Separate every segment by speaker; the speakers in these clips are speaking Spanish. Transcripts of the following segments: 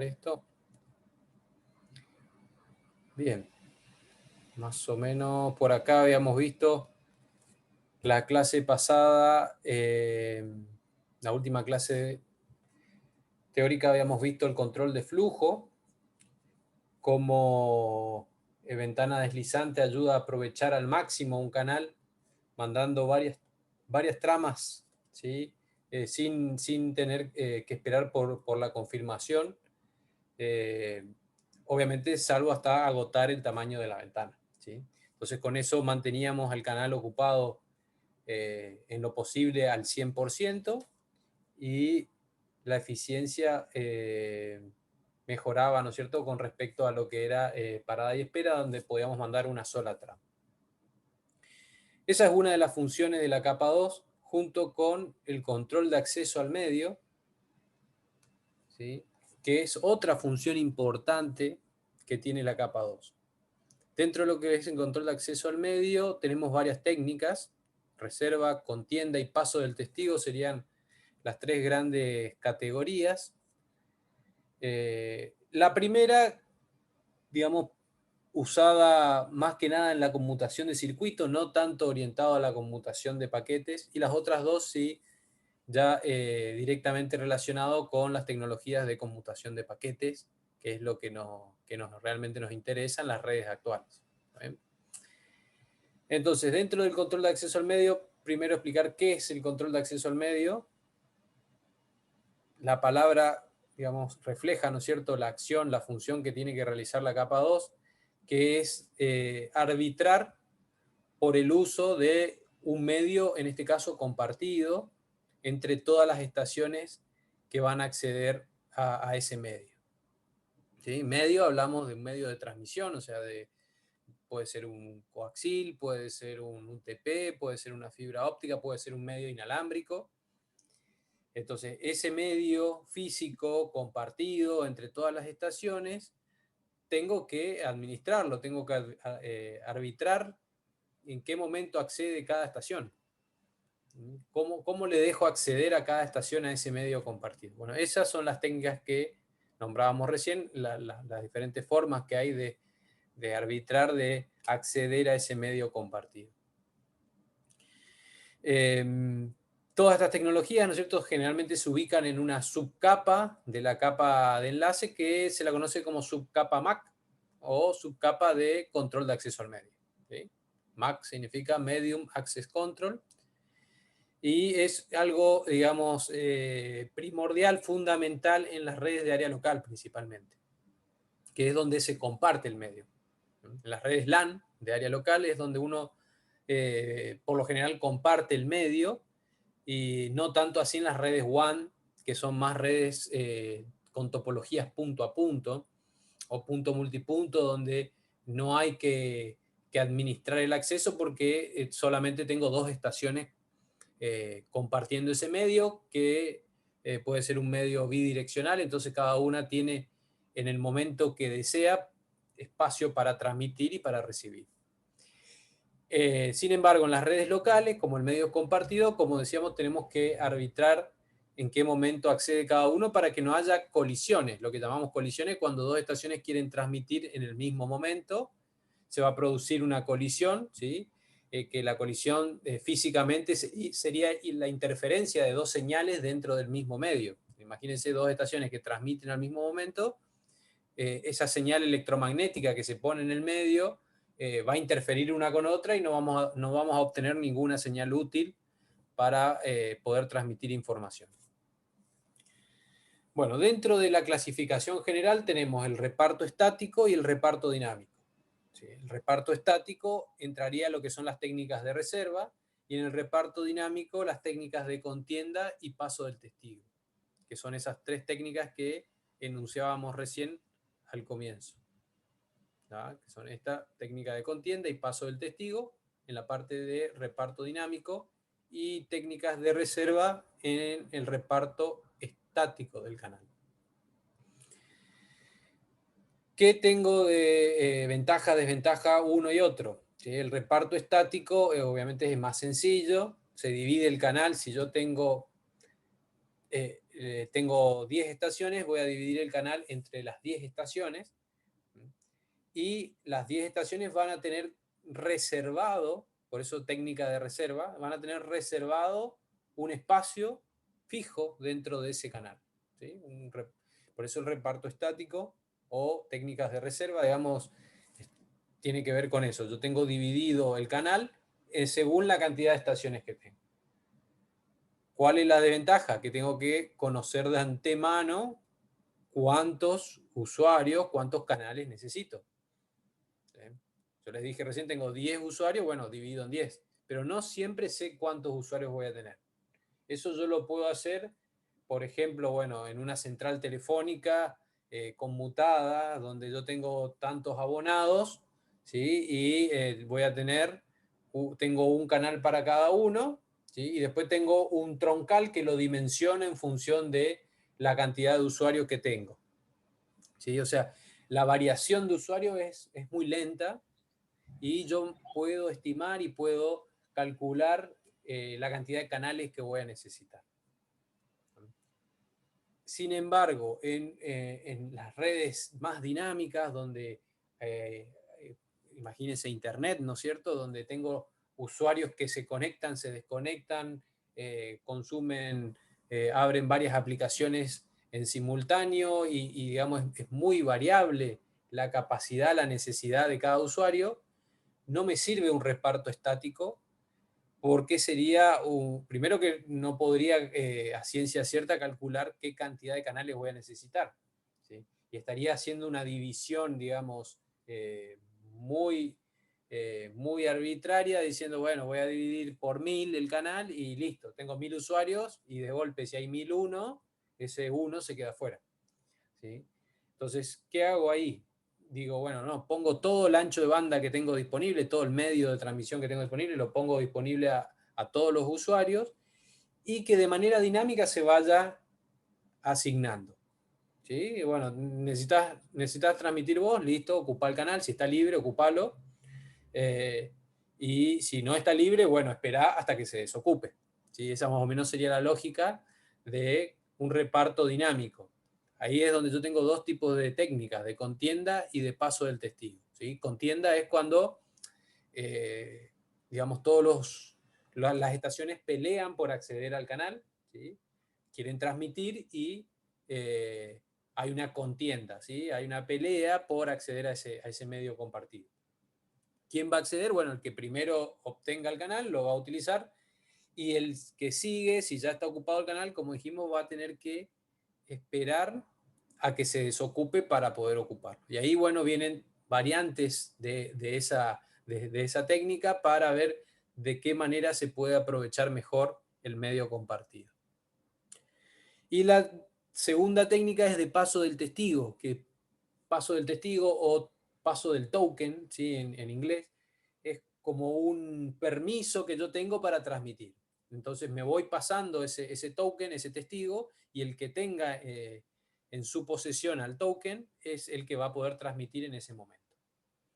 Speaker 1: esto. Bien. Más o menos por acá habíamos visto la clase pasada, la última clase teórica habíamos visto el control de flujo, cómo ventana deslizante ayuda a aprovechar al máximo un canal, mandando varias tramas, ¿sí? Sin tener que esperar por la confirmación, obviamente salvo hasta agotar el tamaño de la ventana, ¿sí? Entonces con eso manteníamos el canal ocupado en lo posible al 100% y la eficiencia mejoraba, ¿no es cierto?, con respecto a lo que era parada y espera, donde podíamos mandar una sola trama. Esa es una de las funciones de la capa 2, junto con el control de acceso al medio, ¿sí?, que es otra función importante que tiene la capa 2. Dentro de lo que es el control de acceso al medio, tenemos varias técnicas: reserva, contienda y paso del testigo serían las tres grandes categorías. La primera, digamos, usada más que nada en la conmutación de circuitos, no tanto orientado a la conmutación de paquetes, y las otras dos sí, ya directamente relacionado con las tecnologías de conmutación de paquetes, que es lo que realmente nos interesa en las redes actuales. ¿Bien? Entonces, dentro del control de acceso al medio, primero explicar qué es el control de acceso al medio. La palabra, digamos, refleja, ¿no es cierto?, la acción, la función que tiene que realizar la capa 2, que es arbitrar por el uso de un medio, en este caso compartido, entre todas las estaciones que van a acceder a ese medio. ¿Sí? Medio, hablamos de un medio de transmisión, o sea, puede ser un coaxil, puede ser un UTP, puede ser una fibra óptica, puede ser un medio inalámbrico. Entonces, ese medio físico compartido entre todas las estaciones, tengo que administrarlo, tengo que arbitrar en qué momento accede cada estación. ¿Cómo le dejo acceder a cada estación a ese medio compartido? Bueno, esas son las técnicas que nombrábamos recién, las diferentes formas que hay de arbitrar, de acceder a ese medio compartido. Todas estas tecnologías, ¿no es cierto?, generalmente se ubican en una subcapa de la capa de enlace que se la conoce como subcapa MAC o subcapa de control de acceso al medio. ¿Sí? MAC significa Medium Access Control y es algo, digamos, primordial, fundamental en las redes de área local principalmente, que es donde se comparte el medio. En las redes LAN de área local es donde uno, por lo general, comparte el medio, y no tanto así en las redes WAN, que son más redes con topologías punto a punto o punto multipunto, donde no hay que administrar el acceso porque solamente tengo dos estaciones compartiendo ese medio, que puede ser un medio bidireccional, entonces cada una tiene en el momento que desea espacio para transmitir y para recibir. Sin embargo, en las redes locales, como el medio compartido, como decíamos, tenemos que arbitrar en qué momento accede cada uno para que no haya colisiones. Lo que llamamos colisiones, cuando dos estaciones quieren transmitir en el mismo momento, se va a producir una colisión, ¿sí? Que la colisión físicamente sería la interferencia de dos señales dentro del mismo medio. Imagínense dos estaciones que transmiten al mismo momento, esa señal electromagnética que se pone en el medio va a interferir una con otra y no vamos a obtener ninguna señal útil para poder transmitir información. Bueno, dentro de la clasificación general tenemos el reparto estático y el reparto dinámico. ¿Sí? El reparto estático entraría a lo que son las técnicas de reserva, y en el reparto dinámico las técnicas de contienda y paso del testigo, que son esas tres técnicas que enunciábamos recién al comienzo. ¿tá? Que son esta técnica de contienda y paso del testigo en la parte de reparto dinámico, y técnicas de reserva en el reparto estático del canal. ¿Qué tengo de ventaja, desventaja uno y otro? ¿Sí? El reparto estático obviamente es más sencillo, se divide el canal. Si yo tengo tengo 10 estaciones, voy a dividir el canal entre las 10 estaciones, y las 10 estaciones van a tener reservado, por eso técnica de reserva, van a tener reservado un espacio fijo dentro de ese canal, ¿sí? Por eso el reparto estático o técnicas de reserva, digamos, tiene que ver con eso. Yo tengo dividido el canal según la cantidad de estaciones que tengo. ¿Cuál es la desventaja? Que tengo que conocer de antemano cuántos usuarios, cuántos canales necesito. ¿Sí? Yo les dije recién, tengo 10 usuarios, bueno, divido en 10, pero no siempre sé cuántos usuarios voy a tener. Eso yo lo puedo hacer, por ejemplo, bueno, en una central telefónica conmutada, donde yo tengo tantos abonados, ¿sí? Y voy a tener, tengo un canal para cada uno, ¿sí? Y después tengo un troncal que lo dimensiona en función de la cantidad de usuarios que tengo, ¿sí? O sea, la variación de usuarios es muy lenta y yo puedo estimar y puedo calcular la cantidad de canales que voy a necesitar. Sin embargo, en las redes más dinámicas, donde imagínense Internet, ¿no es cierto? Donde tengo usuarios que se conectan, se desconectan, consumen, abren varias aplicaciones en simultáneo y digamos, es muy variable la capacidad, la necesidad de cada usuario. No me sirve un reparto estático porque sería, primero que no podría a ciencia cierta calcular qué cantidad de canales voy a necesitar, ¿sí? Y estaría haciendo una división, digamos, muy, muy arbitraria, diciendo, bueno, voy a dividir por 1000 el canal y listo, tengo 1000 usuarios y de golpe si hay 1001, ese uno se queda fuera, ¿sí? Entonces, ¿qué hago ahí? Digo, bueno, no, pongo todo el ancho de banda que tengo disponible, todo el medio de transmisión que tengo disponible, lo pongo disponible a todos los usuarios y que de manera dinámica se vaya asignando. ¿Sí? Bueno, necesitas transmitir vos, listo, ocupa el canal, si está libre, ocupalo. Y si no está libre, bueno, espera hasta que se desocupe. ¿Sí? Esa más o menos sería la lógica de un reparto dinámico. Ahí es donde yo tengo dos tipos de técnicas, de contienda y de paso del testigo. ¿Sí? Contienda es cuando, eh, digamos, las estaciones pelean por acceder al canal, ¿sí? Quieren transmitir y hay una contienda, ¿sí? Hay una pelea por acceder a ese medio compartido. ¿Quién va a acceder? Bueno, el que primero obtenga el canal lo va a utilizar y el que sigue, si ya está ocupado el canal, como dijimos, va a tener que esperar a que se desocupe para poder ocuparlo. Y ahí, bueno, vienen variantes de esa técnica para ver de qué manera se puede aprovechar mejor el medio compartido. Y la segunda técnica es de paso del testigo, que paso del testigo o paso del token, ¿sí? En inglés, es como un permiso que yo tengo para transmitir. Entonces me voy pasando ese token, ese testigo, y el que tenga en su posesión al token es el que va a poder transmitir en ese momento.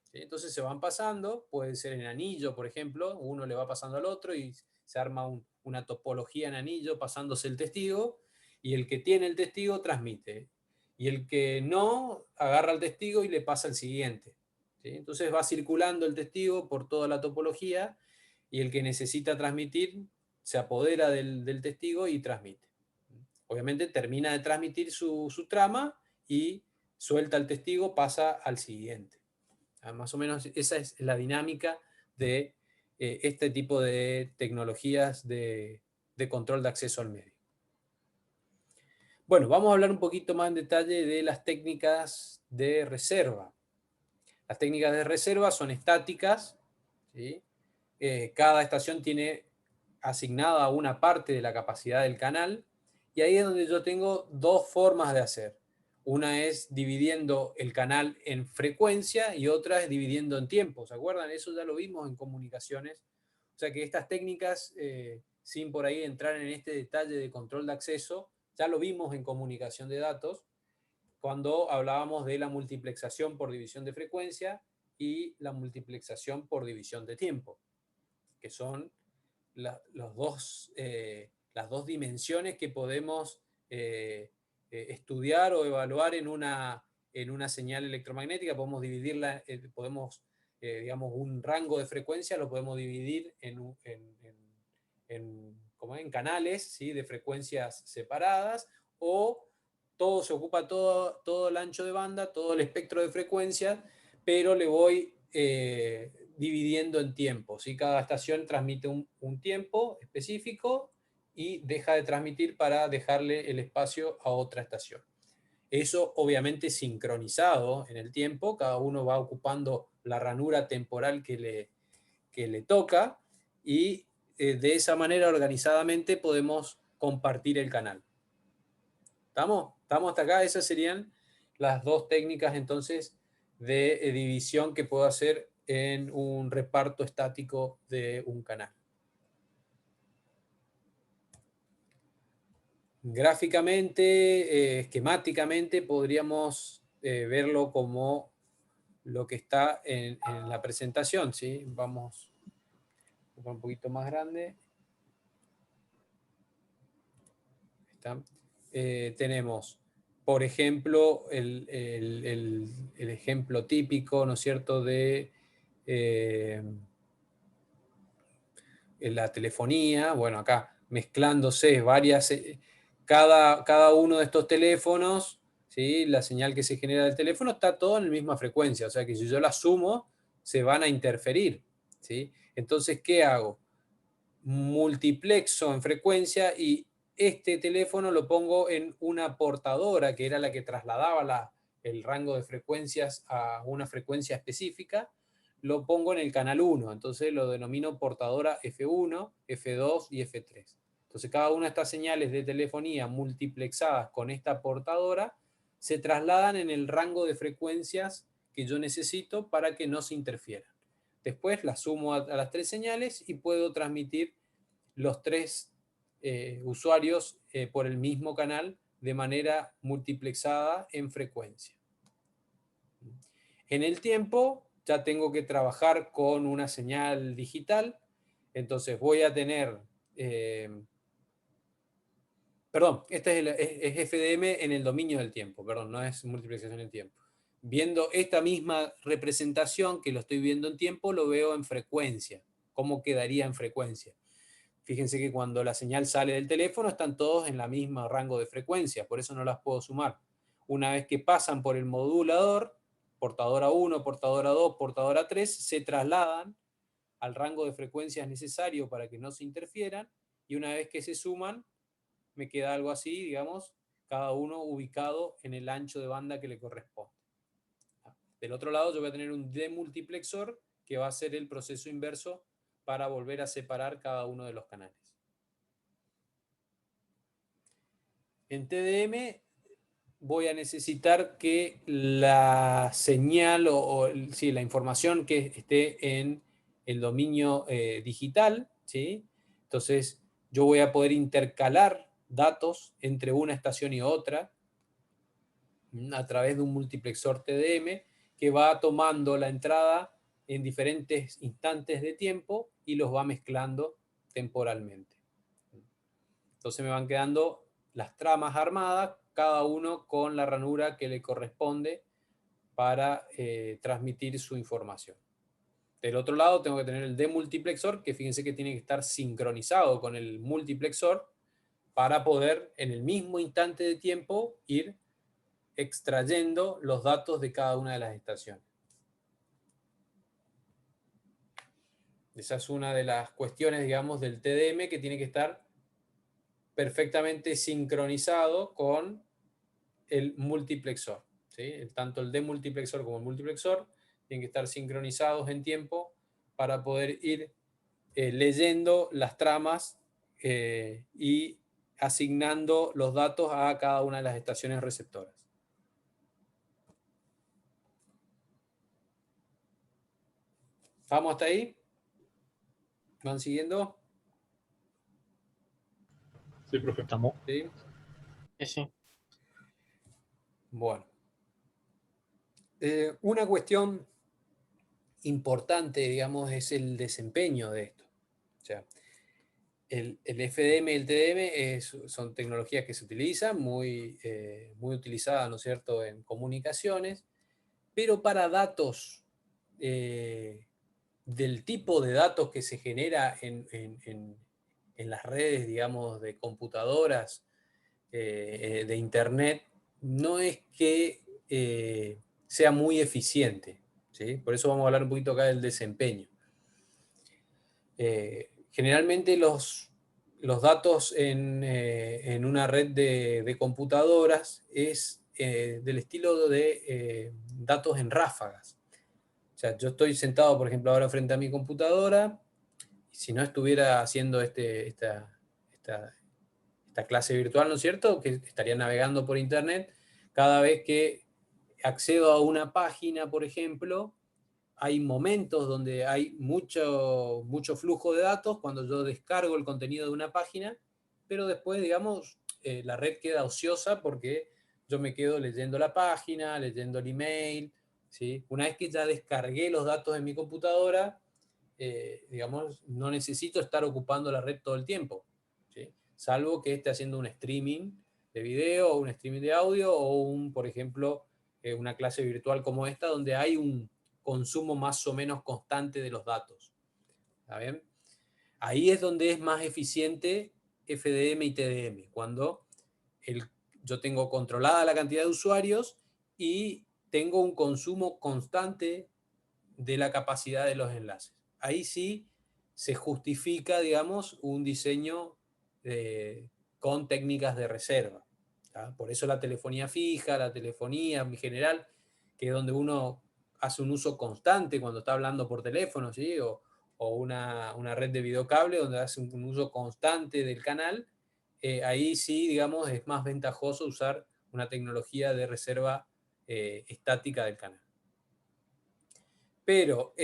Speaker 1: ¿Sí? Entonces se van pasando, puede ser en anillo, por ejemplo, uno le va pasando al otro y se arma una topología en anillo pasándose el testigo, y el que tiene el testigo transmite. Y el que no, agarra el testigo y le pasa al siguiente. ¿Sí? Entonces va circulando el testigo por toda la topología y el que necesita transmitir se apodera del testigo y transmite. Obviamente termina de transmitir su trama y suelta el testigo, pasa al siguiente. Más o menos esa es la dinámica de este tipo de tecnologías de control de acceso al medio. Bueno, vamos a hablar un poquito más en detalle de las técnicas de reserva. Las técnicas de reserva son estáticas, ¿sí? Cada estación tiene asignada una parte de la capacidad del canal y ahí es donde yo tengo dos formas de hacer. Una es dividiendo el canal en frecuencia y otra es dividiendo en tiempo. ¿Se acuerdan? Eso ya lo vimos en comunicaciones. O sea que estas técnicas, sin por ahí entrar en este detalle de control de acceso, ya lo vimos en comunicación de datos cuando hablábamos de la multiplexación por división de frecuencia y la multiplexación por división de tiempo, que son las dos dimensiones que podemos estudiar o evaluar en una señal electromagnética. Podemos dividirla, digamos, un rango de frecuencia lo podemos dividir como en canales, ¿sí? De frecuencias separadas, o todo se ocupa todo el ancho de banda, todo el espectro de frecuencias, pero le voy dividiendo en tiempos, ¿sí? Cada estación transmite un tiempo específico y deja de transmitir para dejarle el espacio a otra estación. Eso obviamente sincronizado en el tiempo, cada uno va ocupando la ranura temporal que le toca, y de esa manera organizadamente podemos compartir el canal. ¿Estamos? ¿Estamos hasta acá? Esas serían las dos técnicas entonces de división que puedo hacer en un reparto estático de un canal. Gráficamente, esquemáticamente, podríamos verlo como lo que está en la presentación, ¿sí? Vamos a un poquito más grande. ¿Está? Tenemos, por ejemplo, el ejemplo típico, ¿no es cierto?, de la telefonía. Bueno, acá mezclándose varias, cada uno de estos teléfonos, ¿sí? La señal que se genera del teléfono está todo en la misma frecuencia, o sea que si yo la sumo, se van a interferir, ¿sí? Entonces, ¿qué hago? Multiplexo en frecuencia y este teléfono lo pongo en una portadora que era la que trasladaba el rango de frecuencias a una frecuencia específica. Lo pongo en el canal 1, entonces lo denomino portadora F1, F2 y F3. Entonces cada una de estas señales de telefonía multiplexadas con esta portadora se trasladan en el rango de frecuencias que yo necesito para que no se interfieran. Después las sumo a las tres señales y puedo transmitir los tres usuarios por el mismo canal de manera multiplexada en frecuencia. En el tiempo ya tengo que trabajar con una señal digital, entonces voy a tener, perdón, este es FDM en el dominio del tiempo, perdón, no es multiplexación en tiempo. Viendo esta misma representación que lo estoy viendo en tiempo, lo veo en frecuencia. ¿Cómo quedaría en frecuencia? Fíjense que cuando la señal sale del teléfono están todos en la misma rango de frecuencia, por eso no las puedo sumar. Una vez que pasan por el modulador, portadora 1, portadora 2, portadora 3, se trasladan al rango de frecuencias necesario para que no se interfieran, y una vez que se suman, me queda algo así, digamos, cada uno ubicado en el ancho de banda que le corresponde. Del otro lado yo voy a tener un demultiplexor que va a hacer el proceso inverso para volver a separar cada uno de los canales. En TDM voy a necesitar que la señal sí, la información que esté en el dominio digital, ¿sí? Entonces yo voy a poder intercalar datos entre una estación y otra a través de un multiplexor TDM que va tomando la entrada en diferentes instantes de tiempo y los va mezclando temporalmente. Entonces me van quedando las tramas armadas, cada uno con la ranura que le corresponde para transmitir su información. Del otro lado tengo que tener el demultiplexor, que fíjense que tiene que estar sincronizado con el multiplexor para poder en el mismo instante de tiempo ir extrayendo los datos de cada una de las estaciones. Esa es una de las cuestiones, digamos, del TDM, que tiene que estar perfectamente sincronizado con el multiplexor, ¿sí? Tanto el demultiplexor como el multiplexor tienen que estar sincronizados en tiempo para poder ir leyendo las tramas y asignando los datos a cada una de las estaciones receptoras. ¿Vamos hasta ahí? ¿Van siguiendo?
Speaker 2: Sí, profe. ¿Estamos?
Speaker 1: ¿Sí?
Speaker 3: Sí.
Speaker 1: Bueno. Una cuestión importante, digamos, es el desempeño de esto. O sea, el FDM y el TDM son tecnologías que se utilizan, muy utilizadas, ¿no es cierto?, en comunicaciones, pero para datos del tipo de datos que se genera en las redes, digamos, de computadoras, de Internet, no es que sea muy eficiente, ¿sí? Por eso vamos a hablar un poquito acá del desempeño. Generalmente los datos en una red de computadoras es del estilo de datos en ráfagas. O sea, yo estoy sentado, por ejemplo, ahora frente a mi computadora, y si no estuviera haciendo esta clase virtual, ¿no es cierto?, que estaría navegando por Internet, cada vez que accedo a una página, por ejemplo, hay momentos donde hay mucho flujo de datos cuando yo descargo el contenido de una página, pero después, digamos, la red queda ociosa porque yo me quedo leyendo la página, leyendo el email, ¿sí? Una vez que ya descargué los datos en mi computadora, digamos, no necesito estar ocupando la red todo el tiempo, ¿sí? Salvo que esté haciendo un streaming de video o un streaming de audio o por ejemplo, una clase virtual como esta donde hay un consumo más o menos constante de los datos. ¿Está bien? Ahí es donde es más eficiente FDM y TDM, cuando yo tengo controlada la cantidad de usuarios y tengo un consumo constante de la capacidad de los enlaces. Ahí sí se justifica, digamos, un diseño con técnicas de reserva. ¿Tá? Por eso la telefonía fija, la telefonía en general, que es donde uno hace un uso constante cuando está hablando por teléfono, ¿sí? O una red de videocable donde hace un uso constante del canal, ahí sí, digamos, es más ventajoso usar una tecnología de reserva estática del canal. Pero,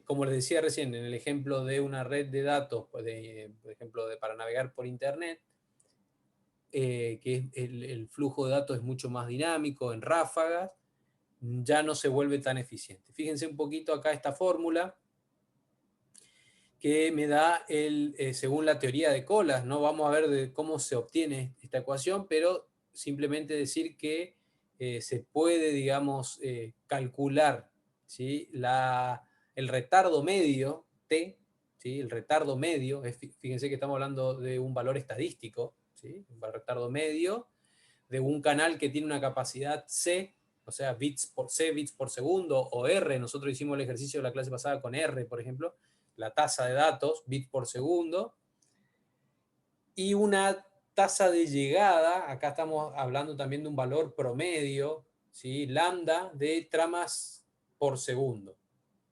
Speaker 1: como les decía recién, en el ejemplo de una red de datos, por ejemplo, para navegar por Internet, que el flujo de datos es mucho más dinámico, en ráfagas, ya no se vuelve tan eficiente. Fíjense un poquito acá esta fórmula que me da según la teoría de colas, ¿no? Vamos a ver de cómo se obtiene esta ecuación, pero simplemente decir que se puede, digamos, calcular, ¿sí? El retardo medio, T, ¿sí? El retardo medio, fíjense que estamos hablando de un valor estadístico, ¿sí? Un retardo medio de un canal que tiene una capacidad C, o sea, bits por segundo, o R, nosotros hicimos el ejercicio de la clase pasada con R, por ejemplo, la tasa de datos, bits por segundo, y una tasa de llegada, acá estamos hablando también de un valor promedio, ¿sí? Lambda de tramas por segundo,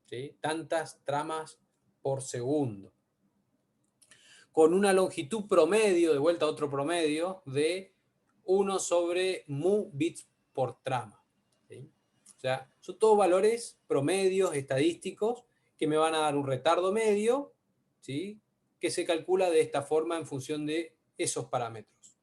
Speaker 1: ¿sí? Tantas tramas por segundo, con una longitud promedio, de vuelta a otro promedio, de 1 sobre mu bits por trama, ¿sí? O sea, son todos valores promedios estadísticos que me van a dar un retardo medio, ¿sí? Que se calcula de esta forma en función de esos parámetros.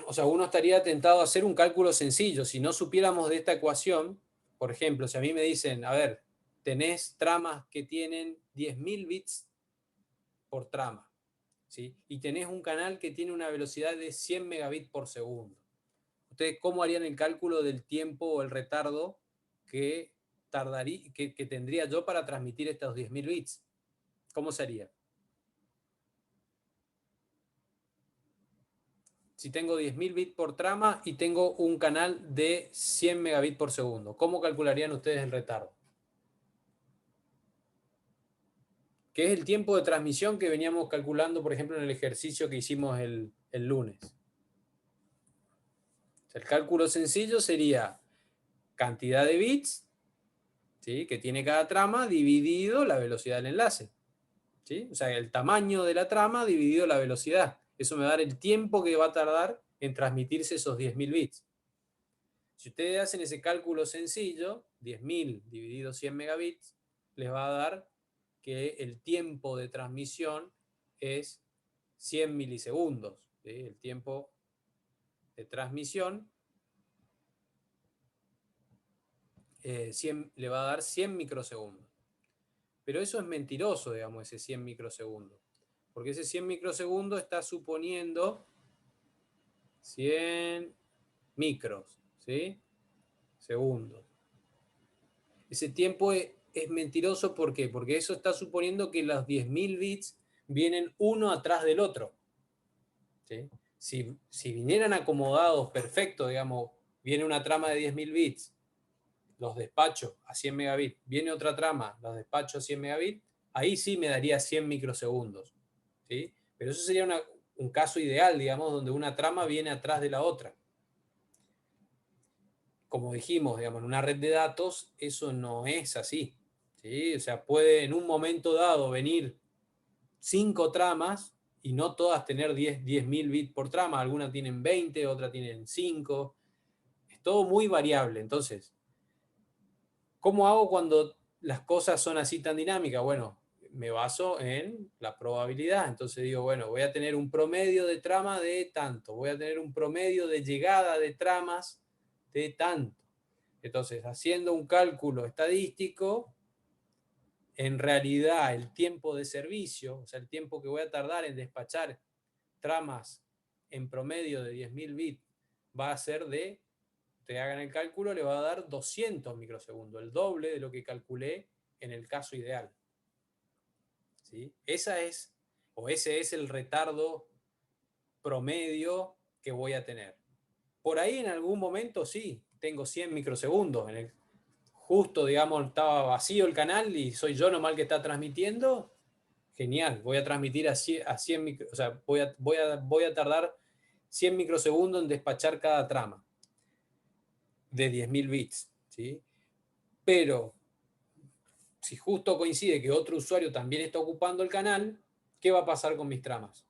Speaker 1: O sea, uno estaría tentado a hacer un cálculo sencillo. Si no supiéramos de esta ecuación, por ejemplo, si a mí me dicen, a ver, tenés tramas que tienen 10.000 bits por trama, ¿sí? Y tenés un canal que tiene una velocidad de 100 megabits por segundo. ¿Ustedes cómo harían el cálculo del tiempo o el retardo que tendría yo para transmitir estos 10.000 bits? ¿Cómo sería? Si tengo 10.000 bits por trama y tengo un canal de 100 megabits por segundo, ¿cómo calcularían ustedes el retardo? ¿Qué es el tiempo de transmisión que veníamos calculando, por ejemplo, en el ejercicio que hicimos el lunes? El cálculo sencillo sería cantidad de bits, ¿sí?, que tiene cada trama dividido la velocidad del enlace, ¿sí? O sea, el tamaño de la trama dividido la velocidad. Eso me va a dar el tiempo que va a tardar en transmitirse esos 10.000 bits. Si ustedes hacen ese cálculo sencillo, 10.000 dividido 100 megabits, les va a dar que el tiempo de transmisión es 100 milisegundos, ¿sí? El tiempo de transmisión le va a dar 100 microsegundos. Pero eso es mentiroso, digamos, ese 100 microsegundos. Porque ese 100 microsegundos está suponiendo 100 micros, ¿sí? Segundos. Ese tiempo es mentiroso, ¿por qué? Porque eso está suponiendo que los 10.000 bits vienen uno atrás del otro. ¿Sí? Si vinieran acomodados perfecto, digamos, viene una trama de 10.000 bits, los despacho a 100 megabits, viene otra trama, los despacho a 100 megabits, ahí sí me daría 100 microsegundos. ¿Sí? Pero eso sería un caso ideal, digamos, donde una trama viene atrás de la otra. Como dijimos, digamos, en una red de datos eso no es así. ¿Sí? O sea, puede en un momento dado venir 5 tramas y no todas tener 10.000 bits por trama. Algunas tienen 20, otras tienen 5. Es todo muy variable. Entonces, ¿cómo hago cuando las cosas son así tan dinámicas? Bueno, me baso en la probabilidad. Entonces digo, bueno, voy a tener un promedio de trama de tanto, voy a tener un promedio de llegada de tramas de tanto. Entonces, haciendo un cálculo estadístico, en realidad el tiempo de servicio, o sea, el tiempo que voy a tardar en despachar tramas en promedio de 10.000 bits, va a ser de, te hagan el cálculo, le va a dar 200 microsegundos, el doble de lo que calculé en el caso ideal. ¿Sí? Ese es el retardo promedio que voy a tener. Por ahí en algún momento sí, tengo 100 microsegundos. Justo, digamos, estaba vacío el canal y soy yo nomás el que está transmitiendo. Genial, voy a transmitir a 100 o sea, voy a tardar 100 microsegundos en despachar cada trama de 10.000 bits. ¿Sí? Pero si justo coincide que otro usuario también está ocupando el canal, ¿qué va a pasar con mis tramas?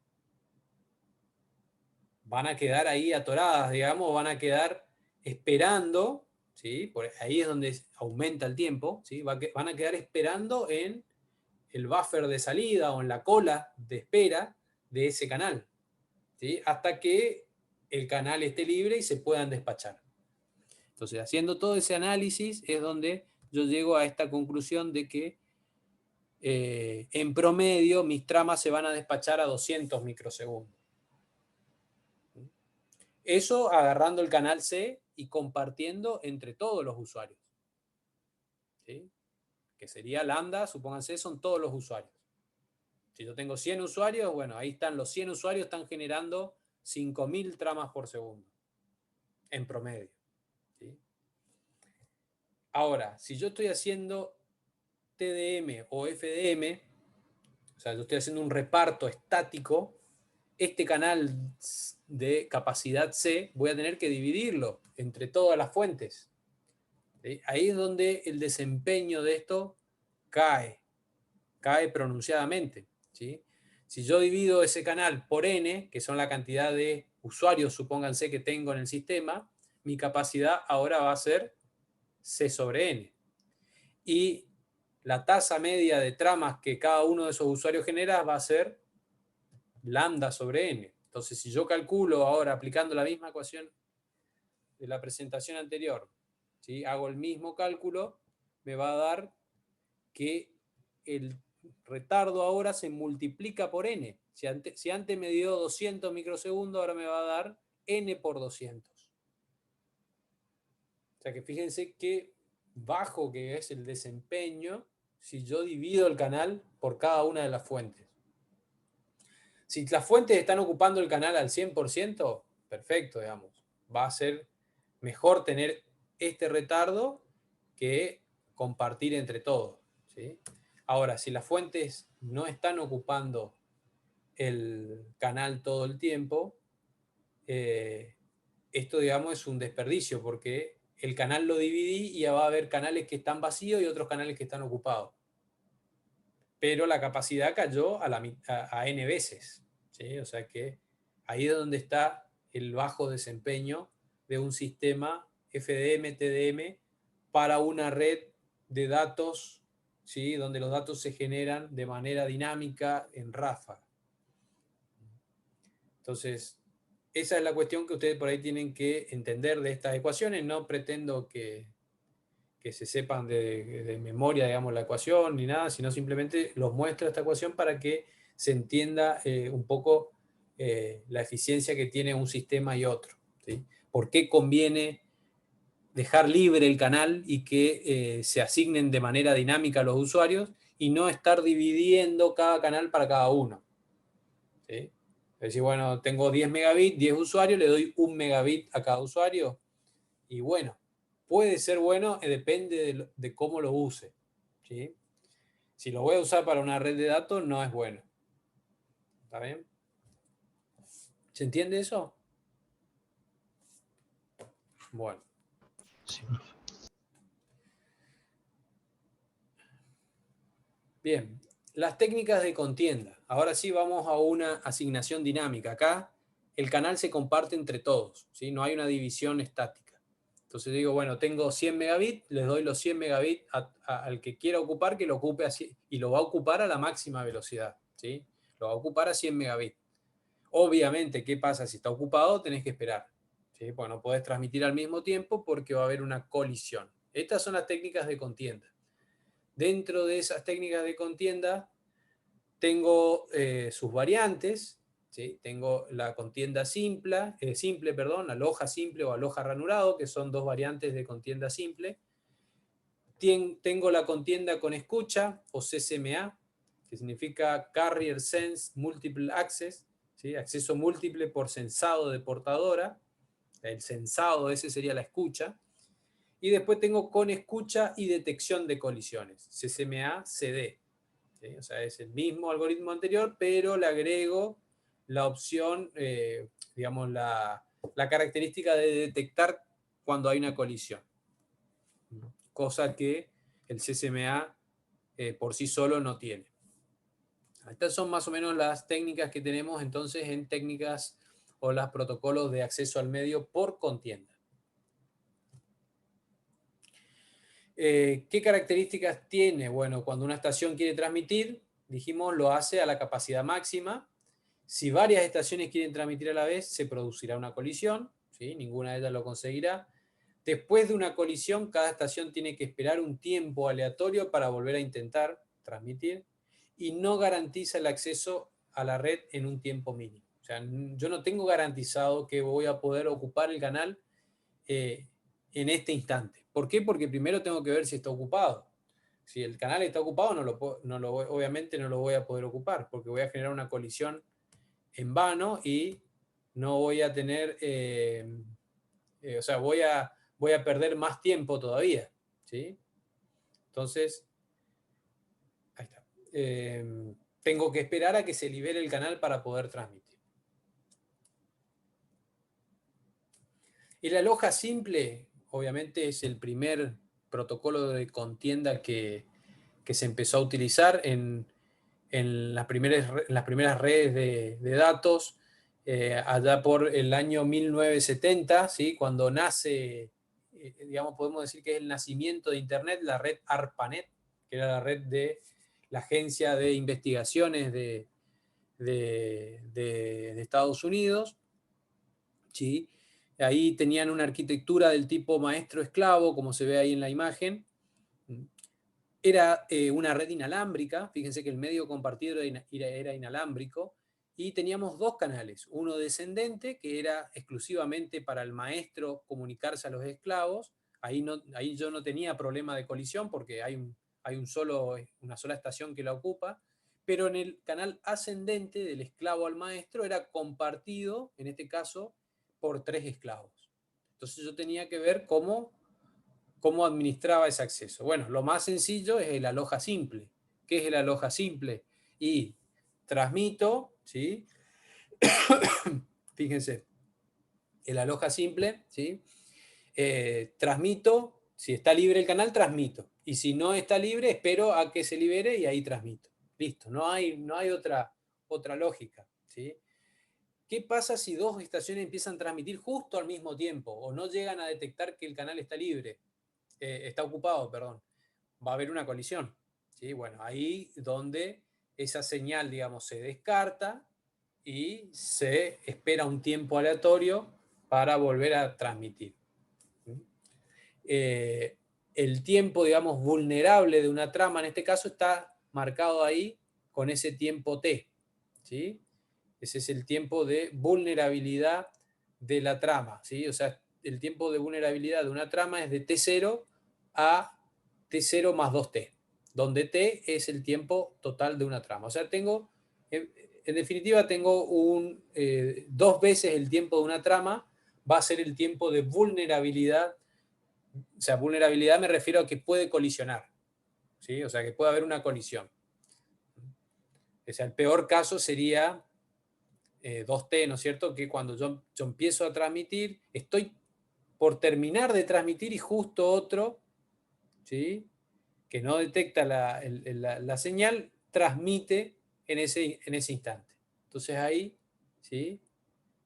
Speaker 1: Van a quedar ahí atoradas, digamos, van a quedar esperando, ¿sí? Por ahí es donde aumenta el tiempo, ¿sí? Van a quedar esperando en el buffer de salida o en la cola de espera de ese canal, ¿sí? Hasta que el canal esté libre y se puedan despachar. Entonces, haciendo todo ese análisis es donde yo llego a esta conclusión de que en promedio mis tramas se van a despachar a 200 microsegundos. Eso agarrando el canal C y compartiendo entre todos los usuarios. ¿Sí? Que sería lambda, supónganse, son todos los usuarios. Si yo tengo 100 usuarios, bueno, ahí están los 100 usuarios, están generando 5.000 tramas por segundo, en promedio. ¿Sí? Ahora, si yo estoy haciendo TDM o FDM, o sea, yo estoy haciendo un reparto estático, este canal de capacidad C voy a tener que dividirlo entre todas las fuentes. ¿Sí? Ahí es donde el desempeño de esto cae pronunciadamente. ¿Sí? Si yo divido ese canal por n, que son la cantidad de usuarios, supónganse, que tengo en el sistema, mi capacidad ahora va a ser C sobre n. Y la tasa media de tramas que cada uno de esos usuarios genera va a ser lambda sobre n. Entonces, si yo calculo ahora aplicando la misma ecuación de la presentación anterior, ¿sí? Hago el mismo cálculo, me va a dar que el retardo ahora se multiplica por n. Si antes me dio 200 microsegundos, ahora me va a dar n por 200. O sea que fíjense qué bajo que es el desempeño si yo divido el canal por cada una de las fuentes. Si las fuentes están ocupando el canal al 100%, perfecto, digamos. Va a ser mejor tener este retardo que compartir entre todos. ¿Sí? Ahora, si las fuentes no están ocupando el canal todo el tiempo, esto, digamos, es un desperdicio porque el canal lo dividí y ya va a haber canales que están vacíos y otros canales que están ocupados. Pero la capacidad cayó a n veces. ¿Sí? O sea que ahí es donde está el bajo desempeño de un sistema FDM, TDM para una red de datos, ¿sí? Donde los datos se generan de manera dinámica en ráfaga. Entonces, esa es la cuestión que ustedes por ahí tienen que entender de estas ecuaciones. No pretendo que que se sepan de memoria, digamos, la ecuación ni nada, sino simplemente los muestro esta ecuación para que se entienda un poco la eficiencia que tiene un sistema y otro, ¿sí? ¿Por qué conviene dejar libre el canal y que se asignen de manera dinámica a los usuarios y no estar dividiendo cada canal para cada uno? ¿Sí? Es decir, bueno, tengo 10 megabits, 10 usuarios, le doy 1 megabit a cada usuario y bueno, puede ser bueno, depende de cómo lo use, ¿sí? Si lo voy a usar para una red de datos, no es bueno. ¿Está bien? ¿Se entiende eso? Bueno.
Speaker 2: Sí.
Speaker 1: Bien, las técnicas de contienda. Ahora sí vamos a una asignación dinámica. Acá el canal se comparte entre todos, ¿sí? No hay una división estática. Entonces digo, bueno, tengo 100 megabits, les doy los 100 megabits al que quiera ocupar, que lo ocupe así, y lo va a ocupar a la máxima velocidad, ¿sí? Lo va a ocupar a 100 megabits. Obviamente, ¿qué pasa? Si está ocupado, tenés que esperar, ¿sí? Porque no podés transmitir al mismo tiempo porque va a haber una colisión. Estas son las técnicas de contienda. Dentro de esas técnicas de contienda tengo sus variantes, ¿sí? Tengo la contienda simple, perdón, aloja simple o aloja ranurado, que son dos variantes de contienda simple. Tengo la contienda con escucha o CCMA, que significa Carrier Sense Multiple Access, ¿sí? Acceso múltiple por sensado de portadora. El sensado, ese sería la escucha. Y después tengo con escucha y detección de colisiones, CCMA-CD. ¿Sí? O sea, es el mismo algoritmo anterior, pero le agrego la opción, digamos, la característica de detectar cuando hay una colisión. Cosa que el CCMA por sí solo no tiene. Estas son más o menos las técnicas que tenemos entonces en técnicas o los protocolos de acceso al medio por contienda. ¿Qué características tiene? Bueno, cuando una estación quiere transmitir, dijimos, lo hace a la capacidad máxima. Si varias estaciones quieren transmitir a la vez, se producirá una colisión, ¿sí? Ninguna de ellas lo conseguirá. Después de una colisión, cada estación tiene que esperar un tiempo aleatorio para volver a intentar transmitir y no garantiza el acceso a la red en un tiempo mínimo. O sea, yo no tengo garantizado que voy a poder ocupar el canal en este instante. ¿Por qué? Porque primero tengo que ver si está ocupado. Si el canal está ocupado, obviamente no lo voy a poder ocupar, porque voy a generar una colisión en vano y no voy a tener, o sea, voy a perder más tiempo todavía, ¿sí? Entonces, ahí está. Tengo que esperar a que se libere el canal para poder transmitir. Y la aloja simple, obviamente, es el primer protocolo de contienda que se empezó a utilizar en las primeras redes de datos, allá por el año 1970, ¿sí? Cuando nace, digamos, podemos decir que es el nacimiento de Internet, la red ARPANET, que era la red de la Agencia de Investigaciones de Estados Unidos, ¿sí? Ahí tenían una arquitectura del tipo maestro-esclavo, como se ve ahí en la imagen. Era una red inalámbrica, fíjense que el medio compartido era inalámbrico, y teníamos dos canales, uno descendente, que era exclusivamente para el maestro comunicarse a los esclavos, ahí yo no tenía problema de colisión porque hay una sola estación que la ocupa, pero en el canal ascendente del esclavo al maestro era compartido, en este caso, por tres esclavos. Entonces yo tenía que ver cómo administraba ese acceso. Bueno, lo más sencillo es el aloja simple. ¿Qué es el aloja simple? Y transmito, ¿sí? Fíjense, el aloja simple, ¿sí? Transmito, si está libre el canal, transmito. Y si no está libre, espero a que se libere y ahí transmito. Listo, no hay otra lógica, ¿sí? ¿Qué pasa si dos estaciones empiezan a transmitir justo al mismo tiempo o no llegan a detectar que el canal está libre? Está ocupado, perdón, va a haber una colisión, ¿sí? Bueno, ahí donde esa señal, digamos, se descarta y se espera un tiempo aleatorio para volver a transmitir. el tiempo, digamos, vulnerable de una trama, en este caso, está marcado ahí con ese tiempo T, ¿sí? Ese es el tiempo de vulnerabilidad de la trama, ¿sí? O sea, el tiempo de vulnerabilidad de una trama es de T0 a T0 más 2T, donde T es el tiempo total de una trama. O sea, tengo, en definitiva, tengo dos veces el tiempo de una trama, va a ser el tiempo de vulnerabilidad. O sea, vulnerabilidad me refiero a que puede colisionar, ¿sí? O sea, que puede haber una colisión. O sea, el peor caso sería 2T, ¿no es cierto? Que cuando yo empiezo a transmitir, estoy por terminar de transmitir y justo otro, ¿sí? Que no detecta la señal, transmite en ese instante. Entonces ahí, ¿sí?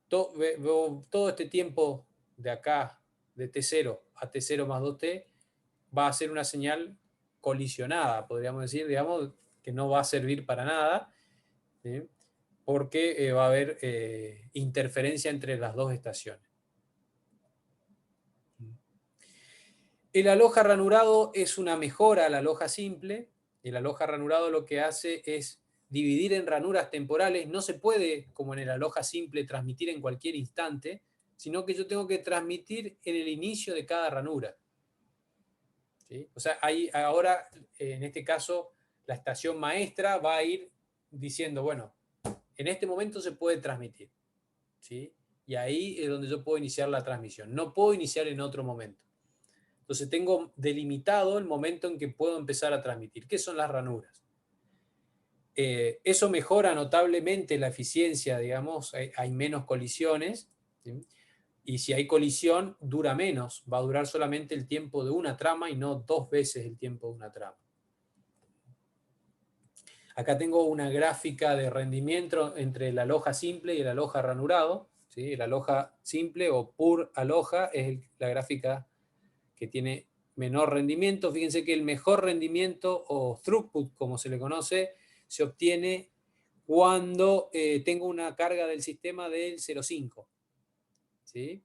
Speaker 1: Todo este tiempo de acá, de T0 a T0 más 2T, va a ser una señal colisionada, podríamos decir, digamos, que no va a servir para nada, ¿sí? Porque va a haber interferencia entre las dos estaciones. El aloja ranurado es una mejora al aloja simple. El aloja ranurado lo que hace es dividir en ranuras temporales. No se puede, como en el aloja simple, transmitir en cualquier instante, sino que yo tengo que transmitir en el inicio de cada ranura, ¿sí? O sea, ahora, en este caso, la estación maestra va a ir diciendo, bueno, en este momento se puede transmitir, ¿sí? Y ahí es donde yo puedo iniciar la transmisión. No puedo iniciar en otro momento. Entonces tengo delimitado el momento en que puedo empezar a transmitir. ¿Qué son las ranuras? Eso mejora notablemente la eficiencia, digamos, hay menos colisiones, ¿sí? Y si hay colisión, dura menos, va a durar solamente el tiempo de una trama y no dos veces el tiempo de una trama. Acá tengo una gráfica de rendimiento entre el aloja simple y el aloja ranurado, ¿sí? El aloja simple o pur aloja es la gráfica que tiene menor rendimiento. Fíjense que el mejor rendimiento o throughput, como se le conoce, se obtiene cuando tengo una carga del sistema del 0,5, ¿sí?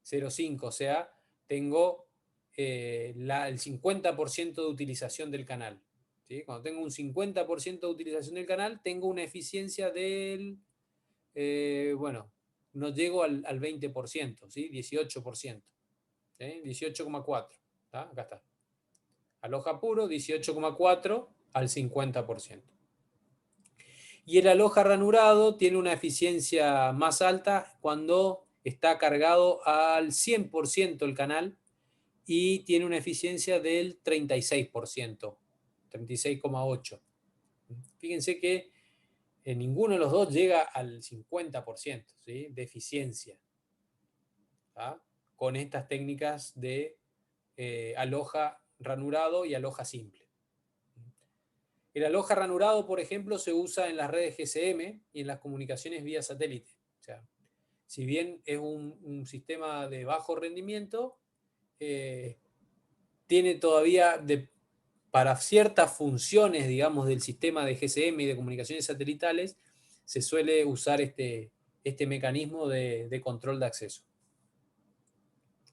Speaker 1: 0,5, o sea, tengo el 50% de utilización del canal, ¿sí? Cuando tengo un 50% de utilización del canal, tengo una eficiencia del, bueno, no llego al 20%, ¿sí? 18%, ¿sí? 18,4, ¿tá? Acá está. Aloja puro, 18,4 al 50%. Y el aloja ranurado tiene una eficiencia más alta cuando está cargado al 100% el canal y tiene una eficiencia del 36%, 36,8. Fíjense que ninguno de los dos llega al 50%, ¿sí? De eficiencia, ¿tá? Con estas técnicas de aloja ranurado y aloja simple. El aloja ranurado, por ejemplo, se usa en las redes GSM y en las comunicaciones vía satélite. O sea, si bien es un sistema de bajo rendimiento, tiene todavía, para ciertas funciones, digamos, del sistema de GSM y de comunicaciones satelitales, se suele usar este mecanismo de control de acceso,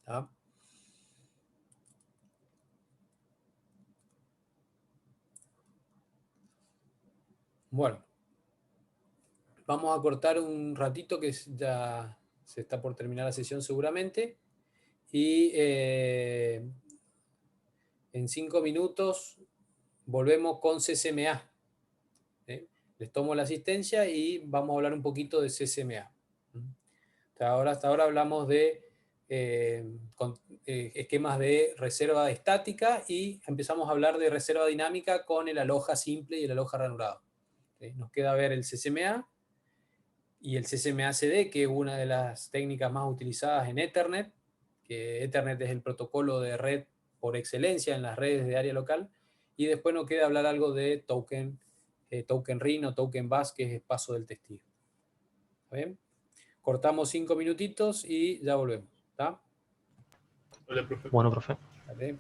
Speaker 1: ¿tá? Bueno, vamos a cortar un ratito que ya se está por terminar la sesión seguramente. Y en 5 minutos volvemos con CCMA. Les tomo la asistencia y vamos a hablar un poquito de CCMA. Hasta ahora hablamos de esquemas de reserva estática y empezamos a hablar de reserva dinámica con el aloja simple y el aloja ranurado. Nos queda ver el CCMA y el CCMA-CD, que es una de las técnicas más utilizadas en Ethernet, que Ethernet es el protocolo de red por excelencia en las redes de área local, y después nos queda hablar algo de token RIN o token bus, que es el paso del testigo. ¿Está bien? Cortamos 5 minutitos y ya volvemos. ¿Está?
Speaker 2: Hola, profe.
Speaker 3: Bueno, profe.
Speaker 1: Vale.